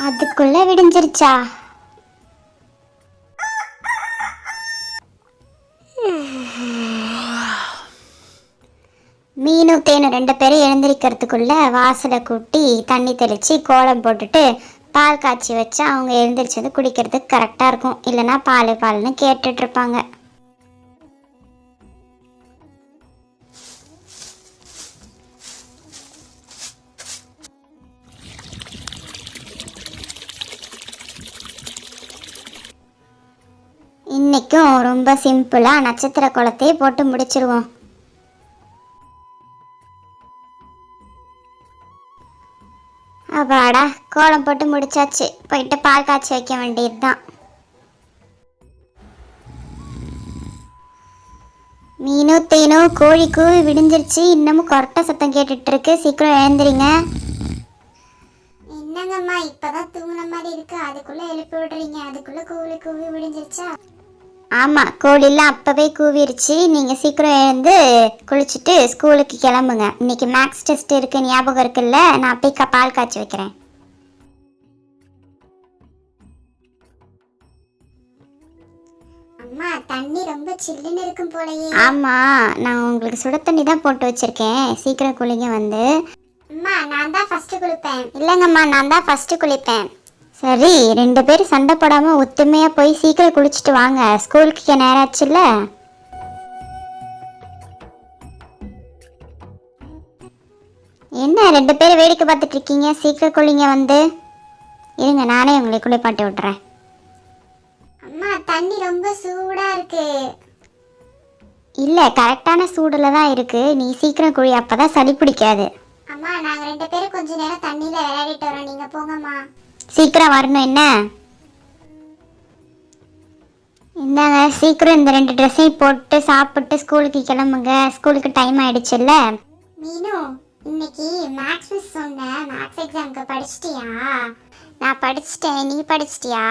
அதுக்குள்ள விடிஞ்சிருச்சா? மீனும் தேனும் 2 பேரும் எழுந்திரிக்கிறதுக்குள்ள வாசலை கூட்டி தண்ணி தெளித்து கோலம் போட்டுட்டு பால் காய்ச்சி வச்சா அவங்க எழுந்திரிச்சது குடிக்கிறதுக்கு கரெக்டாக இருக்கும். இல்லைன்னா பால் பால்னு கேட்டுட்டு இருப்பாங்க. இன்னைக்கும் ரொம்ப சிம்பிளாக நட்சத்திர கோலத்தையே போட்டு முடிச்சிருவோம். அப்பாடா, கோலம் போட்டு முடிச்சாச்சு. போயிட்டு பால் காய்ச்சி வைக்க வேண்டியது தான். மீனும் தேனும் கோழி கூவி விடிஞ்சிருச்சு. இன்னமும் கொரட்டை சத்தம் கேட்டுட்டு இருக்கு. சீக்கிரம் எழுந்துறீங்க. என்னங்கம்மா, இப்பதான் தூங்குன மாதிரி இருக்கு, அதுக்குள்ள எழுப்பி விடுறீங்க? அதுக்குள்ள கோழி கூவி விடிஞ்சிருச்சா? ஆமாம், கோழிலாம் அப்போவே கூவிருச்சு. நீங்கள் சீக்கிரம் எழுந்து குளிச்சுட்டு ஸ்கூலுக்கு கிளம்புங்க. இன்னைக்கு மேக்ஸ் டெஸ்ட் இருக்குது, ஞாபகம் இருக்குல்ல? நான் போய் பால் காய்ச்சி வைக்கிறேன். அம்மா, தண்ணி ரொம்ப சில்லுன்னு இருக்கும் போலயே. ஆமாம், நான் உங்களுக்கு சுட தண்ணி தான் போட்டு வச்சுருக்கேன். சீக்கிரம் குளிங்க வந்து. அம்மா, நான் தான் ஃபஸ்ட்டு குளிப்பேன். இல்லைங்கம்மா, நான் தான் ஃபஸ்ட்டு குளிப்பேன். சரி, 2 பேரும் சண்டை போடாமல் ஒத்துமையாக போய் சீக்கிரம் குளிச்சுட்டு வாங்க. ஸ்கூலுக்கு நேரம் ஆச்சுல்ல? என்ன 2 பேரும் வேடிக்கை பார்த்துட்டு இருக்கீங்க? சீக்கிரம் குளிங்க வந்து. இருங்க, நானே உங்களை குளிப்பாட்டி விட்டுறேன். அம்மா, தண்ணி ரொம்ப சூடாக இருக்கு. இல்லை, கரெக்டான சூடில் தான் இருக்கு. நீ சீக்கிரம் குளி, அப்போ தான் சளி பிடிக்காது. அம்மா, நாங்கள் 2 பேரும் கொஞ்ச நேரம் தண்ணியில் விளையாடிட்டு வரோம். நீங்கள் போங்கம்மா. சீக்கிரம் வரணும். என்ன? இந்தாங்க, சீக்கிரம் இந்த 2 ட்ரெஸ்ஸையும் போட்டு சாப்பிட்டு ஸ்கூலுக்கு கிளம்புங்க. ஸ்கூலுக்கு டைம் ஆயிடுச்சுல்ல? மீனு, இன்னைக்கு மேக்ஸ் மிஸ் சொன்ன மேக்ஸ் எக்ஸாமுக்கு படிச்சிட்டியா? நான் படிச்சிட்டேன். நீ படிச்சிட்டியா?